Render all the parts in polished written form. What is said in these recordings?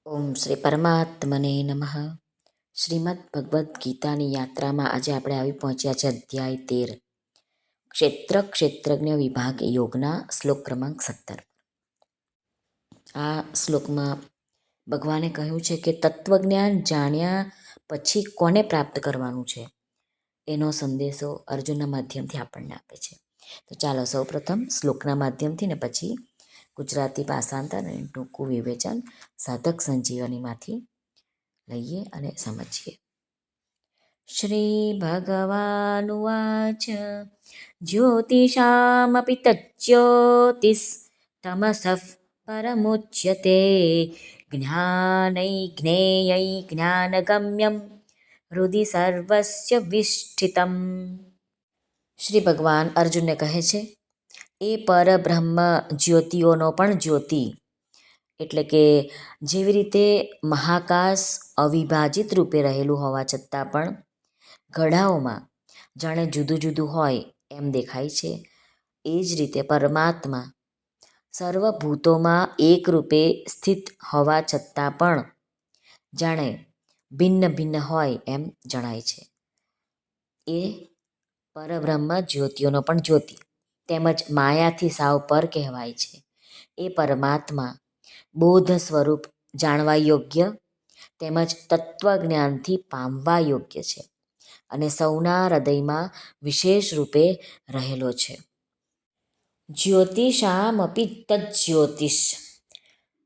ઓમ શ્રી પરમાત્મને નમઃ. શ્રીમદ ભગવદ્ ગીતાની યાત્રામાં આજે આપણે આવી પહોંચ્યા છે અધ્યાય 13, ક્ષેત્રજ્ઞ વિભાગ યોગના શ્લોક ક્રમાંક 17. આ શ્લોકમાં ભગવાને કહ્યું છે કે તત્વજ્ઞાન જાણ્યા પછી કોને પ્રાપ્ત કરવાનું છે એનો સંદેશો અર્જુનના માધ્યમથી આપણને આપે છે. તો ચાલો સૌપ્રથમ શ્લોકના માધ્યમથી ને પછી ગુજરાતી ભાષાંતર અને ટૂંકું વિવેચન સાધક સંજીવનીમાંથી લઈએ અને સમજીએ. શ્રી ભગવાનુવાચ જ્યોતિષામપી તજ્જ્યોતિસ્તમસઃ પરમુચ્યતે જ્ઞાનૈર્જ્ઞેયૈર્જ્ઞાનગમ્યં હૃદિ સર્વસ્ય વિષ્ઠિતમ. શ્રી ભગવાન અર્જુનને કહે છે એ પરબ્રહ્મ જ્યોતિઓનો પણ જ્યોતિ, એટલે કે જેવી રીતે મહાકાશ અવિભાજિત રૂપે રહેલું હોવા છતાં પણ ઘડાઓમાં જાણે જુદું જુદું હોય એમ દેખાય છે, એ જ રીતે પરમાત્મા સર્વભૂતોમાં એક રૂપે સ્થિત હોવા છતાં પણ જાણે ભિન્ન ભિન્ન હોય એમ જણાય છે. એ પરબ્રહ્મ જ્યોતિઓનો પણ જ્યોતિ તેમજ માયાથી સાવ પર કહેવાય છે. એ પરમાત્મા બોધ સ્વરૂપ જાણવા યોગ્ય તેમજ તત્વજ્ઞાનથી પામવા યોગ્ય છે અને સૌના હૃદયમાં વિશેષ રૂપે રહેલો છે. જ્યોતિષામપી તજ્જ્યોતિષ.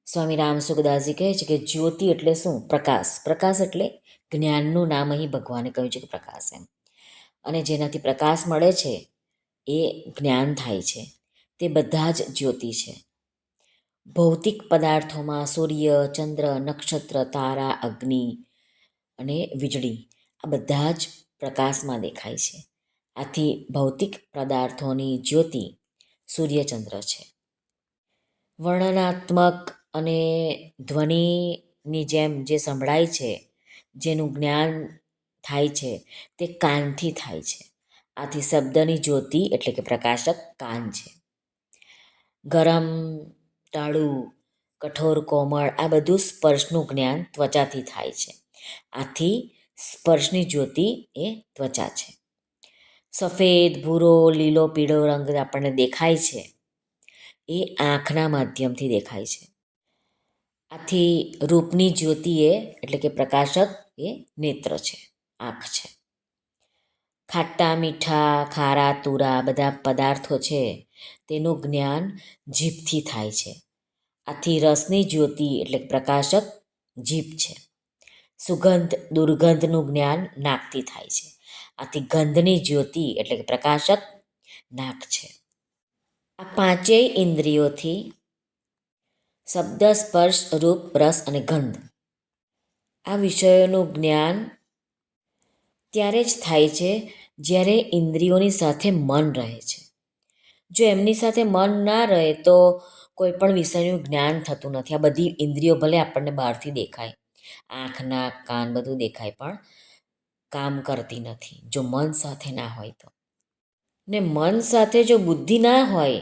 સ્વામી રામ સુખદાસજી કહે છે કે જ્યોતિ એટલે શું? પ્રકાશ. પ્રકાશ એટલે જ્ઞાનનું નામ અહીં ભગવાને કહ્યું છે કે પ્રકાશ એમ. અને જેનાથી પ્રકાશ મળે છે એ જ્ઞાન થાય છે. તે બધા જ જ્યોતિ છે. ભૌતિક પદાર્થોમાં સૂર્ય, ચંદ્ર, નક્ષત્ર, તારા, અગ્નિ અને વીજળી આ બધા જ પ્રકાશમાં દેખાય છે. આથી ભૌતિક પદાર્થોની જ્યોતિ સૂર્યચંદ્ર છે. વર્ણનાત્મક અને ધ્વનિની જેમ જે સંભળાય છે, જેનું જ્ઞાન થાય છે તે કાનથી થાય છે. આથી શબ્દની જ્યોતિ એટલે કે પ્રકાશક કાન છે. ગરમ, ટાળું, કઠોર, કોમળ આ બધું સ્પર્શનું જ્ઞાન ત્વચાથી થાય છે. આથી સ્પર્શની જ્યોતિ એ ત્વચા છે. સફેદ, ભૂરો, લીલો, પીળો રંગ આપણને દેખાય છે એ આંખના માધ્યમથી દેખાય છે. આથી રૂપની જ્યોતિ એટલે કે પ્રકાશક એ નેત્ર છે, આંખ છે. ખાટા, મીઠા, ખારા, તુરા બધા પદાર્થો છે તેનું જ્ઞાન જીભથી થાય છે. આથી રસની જ્યોતિ એટલે પ્રકાશક જીભ છે. સુગંધ, દુર્ગંધનું જ્ઞાન નાકથી થાય છે. આથી ગંધની જ્યોતિ એટલે કે પ્રકાશક નાક છે. આ પાંચેય ઇન્દ્રિયોથી શબ્દ, સ્પર્શ, રૂપ, રસ અને ગંધ આ વિષયોનું જ્ઞાન ત્યારે જ થાય છે જ્યારે ઇન્દ્રિયોની સાથે મન રહે છે. જો એમની સાથે મન ના રહે તો કોઈ પણ વિષયનું જ્ઞાન થતું નથી. આ બધી ઇન્દ્રિયો ભલે આપણને બહારથી દેખાય, આંખ, નાક, કાન બધું દેખાય પણ કામ કરતી નથી જો મન સાથે ના હોય તો. ને મન સાથે જો બુદ્ધિ ના હોય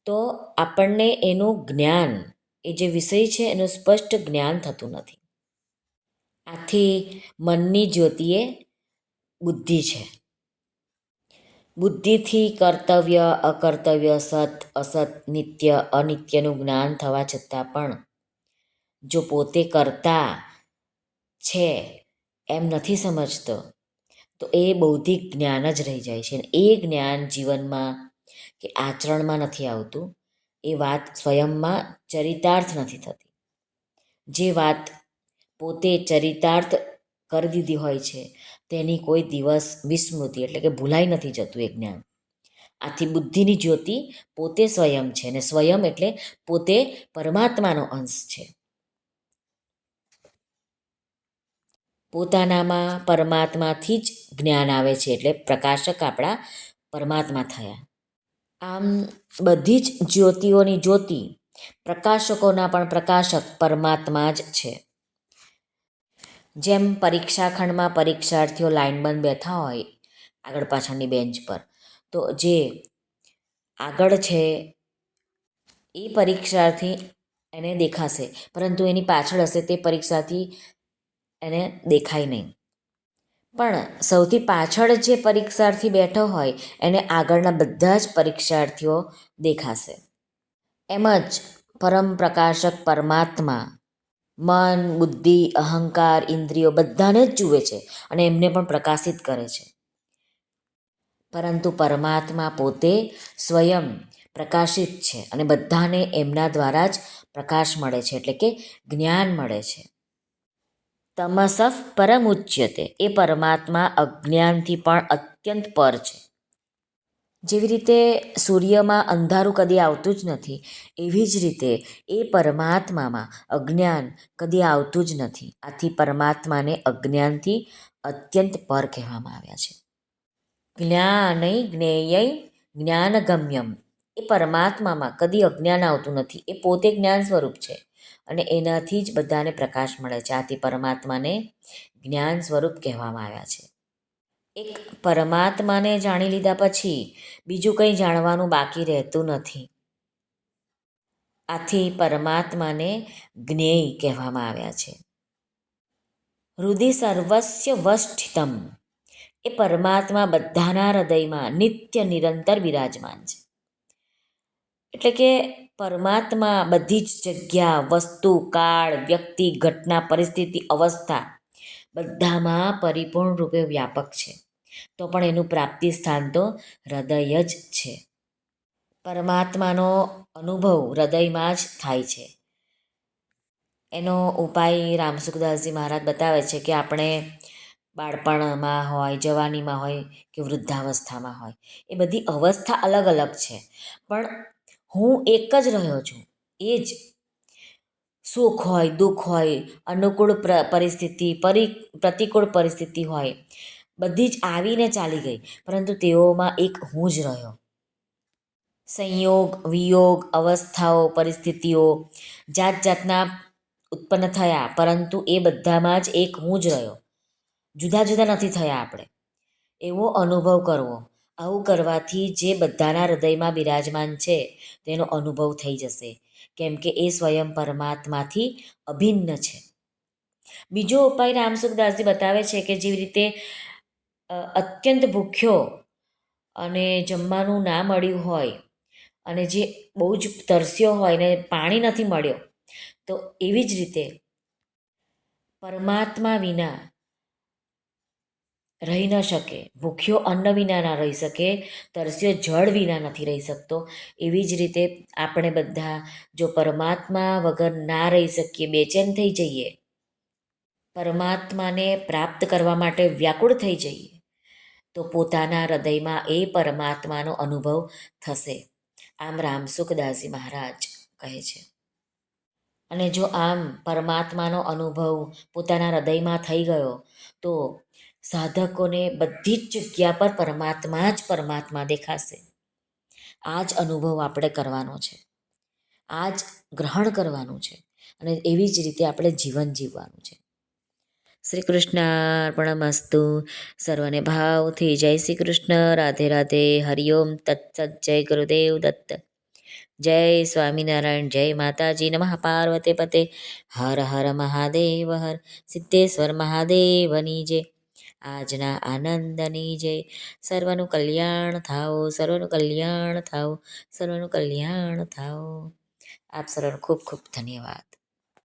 તો આપણને એનું જ્ઞાન, એ જે વિષય છે એનું સ્પષ્ટ જ્ઞાન થતું નથી. આથી મનની જ્યોતિ એ બુદ્ધિ છે. બુદ્ધિથી કર્તવ્ય, અકર્તવ્ય, સત, અસત, નિત્ય, અનિત્યનું જ્ઞાન થવા છતાં પણ જો પોતે કરતા છે એમ નથી સમજતો તો એ બૌદ્ધિક જ્ઞાન જ રહી જાય છે. એ જ્ઞાન જીવનમાં કે આચરણમાં નથી આવતું. એ વાત સ્વયંમાં ચરિતાર્થ નથી થતી. જે વાત પોતે ચરિતાર્થ કરી દીધી હોય છે તેની કોઈ દિવસ વિસ્મૃતિ એટલે કે ભૂલાઈ નથી જતું એ જ્ઞાન. આથી બુદ્ધિની જ્યોતિ પોતે સ્વયં છે અને સ્વયં એટલે પોતે પરમાત્માનો અંશ છે. પોતાનામાં પરમાત્માથી જ જ્ઞાન આવે છે એટલે પ્રકાશક આપણા પરમાત્મા થયા. આમ બધી જ જ્યોતિઓની જ્યોતિ, પ્રકાશકોના પણ પ્રકાશક પરમાત્મા જ છે. જેમ પરીક્ષા ખંડમાં પરીક્ષાર્થીઓ લાઇનબંધ બેઠા હોય આગળ પાછળની બેન્ચ પર, તો જે આગળ છે એ પરીક્ષાર્થી એને દેખાશે, પરંતુ એની પાછળ હશે તે પરીક્ષાથી એને દેખાય નહીં. પણ સૌથી પાછળ જે પરીક્ષાર્થી બેઠો હોય એને આગળના બધા જ પરીક્ષાર્થીઓ દેખાશે. એમ જ પરમ પ્રકાશક પરમાત્મા મન, બુદ્ધિ, અહંકાર, ઇન્દ્રિયો બધાને જ જુએ છે અને એમને પણ પ્રકાશિત કરે છે. પરંતુ પરમાત્મા પોતે સ્વયં પ્રકાશિત છે અને બધાને એમના દ્વારા જ પ્રકાશ મળે છે, એટલે કે જ્ઞાન મળે છે. તમસઃ પરમુચ્યતે, એ પરમાત્મા અજ્ઞાનથી પણ અત્યંત પર છે. જેવી રીતે સૂર્યમાં અંધારું કદી આવતું જ નથી, એવી જ રીતે એ પરમાત્મામાં અજ્ઞાન કદી આવતું જ નથી. આથી પરમાત્માને અજ્ઞાનથી અત્યંત પર કહેવામાં આવ્યા છે. જ્ઞાનૈ જ્ઞેયૈ જ્ઞાનગમ્યમ, એ પરમાત્મામાં કદી અજ્ઞાન આવતું નથી. એ પોતે જ્ઞાન સ્વરૂપ છે અને એનાથી જ બધાને પ્રકાશ મળે છે. આથી પરમાત્માને જ્ઞાન સ્વરૂપ કહેવામાં આવ્યા છે. એક પરમાત્માને જાણી લીધા પછી બીજું કંઈ જાણવાનું બાકી રહેતું નથી. આથી પરમાત્માને જ્ઞેય કહેવામાં આવ્યા છે. હૃદિ સર્વસ્ય વષ્ઠિતમ, એ પરમાત્મા બધાના હૃદયમાં નિત્ય નિરંતર બિરાજમાન છે. એટલે કે પરમાત્મા બધી જ જગ્યા, વસ્તુ, કાળ, વ્યક્તિ, ઘટના, પરિસ્થિતિ, અવસ્થા બધામાં પરિપૂર્ણ રૂપે વ્યાપક છે. તો પણ એનું પ્રાપ્તિ સ્થાન તો હૃદય જ છે. પરમાત્માનો અનુભવ હૃદયમાં જ થાય છે. એનો ઉપાય રામસુખદાસજી મહારાજ બતાવે છે કે આપણે બાળપણમાં હોય, જવાનીમાં હોય કે વૃદ્ધાવસ્થામાં હોય, એ બધી અવસ્થા અલગ અલગ છે, પણ હું એક જ રહ્યો છું. એ જ સુખ હોય, દુઃખ હોય, અનુકૂળ પરિસ્થિતિ, પ્રતિકૂળ પરિસ્થિતિ હોય, બધી જ આવીને ચાલી ગઈ, પરંતુ તેઓમાં એક હું જ રહ્યો. સંયોગ, વિયોગ, અવસ્થાઓ, પરિસ્થિતિઓ જાત જાતના ઉત્પન્ન થયા, પરંતુ એ બધામાં જ એક હું જ રહ્યો. જુદા જુદા નથી થયા આપણે. એવો અનુભવ કરવો. આવું કરવાથી જે બધાના હૃદયમાં બિરાજમાન છે તેનો અનુભવ થઈ જશે, કેમ કે એ સ્વયં પરમાત્માથી અભિન્ન છે. બીજો ઉપાય રામસુખદાસજી બતાવે છે કે જેવી રીતે અત્યંત ભૂખ્યો અને જમવાનું ના મળ્યું હોય અને જે બહુ જ તરસ્યો હોય ને પાણી નથી મળ્યો, તો એવી જ રીતે પરમાત્મા વિના રહી ન શકે. ભૂખ્યો અન્ન વિના ના રહી શકે, તરસ્યો જળ વિના નથી રહી શકતો. એવી જ રીતે આપણે બધા જો પરમાત્મા વગર ના રહી શકીએ, બેચેન થઈ જઈએ, પરમાત્માને પ્રાપ્ત કરવા માટે વ્યાકુળ થઈ જઈએ, તો પોતાના હૃદયમાં એ પરમાત્માનો અનુભવ થશે. આમ રામસુખદાસજી મહારાજ કહે છે. અને જો આમ પરમાત્માનો અનુભવ પોતાના હૃદયમાં થઈ ગયો તો સાધકોને બધી જ જગ્યા પર પરમાત્મા દેખાશે. આ જ અનુભવ આપણે કરવાનો છે, આ જ ગ્રહણ કરવાનું છે અને એવી જ રીતે આપણે જીવન જીવવાનું છે. શ્રી કૃષ્ણાર્પણમસ્તુ. સર્વને ભાવથી જય શ્રી કૃષ્ણ. રાધે રાધે. હરિઓમ તત્સત. જય ગુરુદેવ દત્ત. જય સ્વામિનારાયણ. જય માતાજી. નમઃ પાર્વતે પતે. હર હર મહાદેવ હર. સિદ્ધેશ્વર મહાદેવની જય. આજના આનંદની જય. સર્વનું કલ્યાણ થાઓ, સર્વનું કલ્યાણ થાઓ, સર્વનું કલ્યાણ થાઓ. આપ સર્વનો ખૂબ ખૂબ ધન્યવાદ.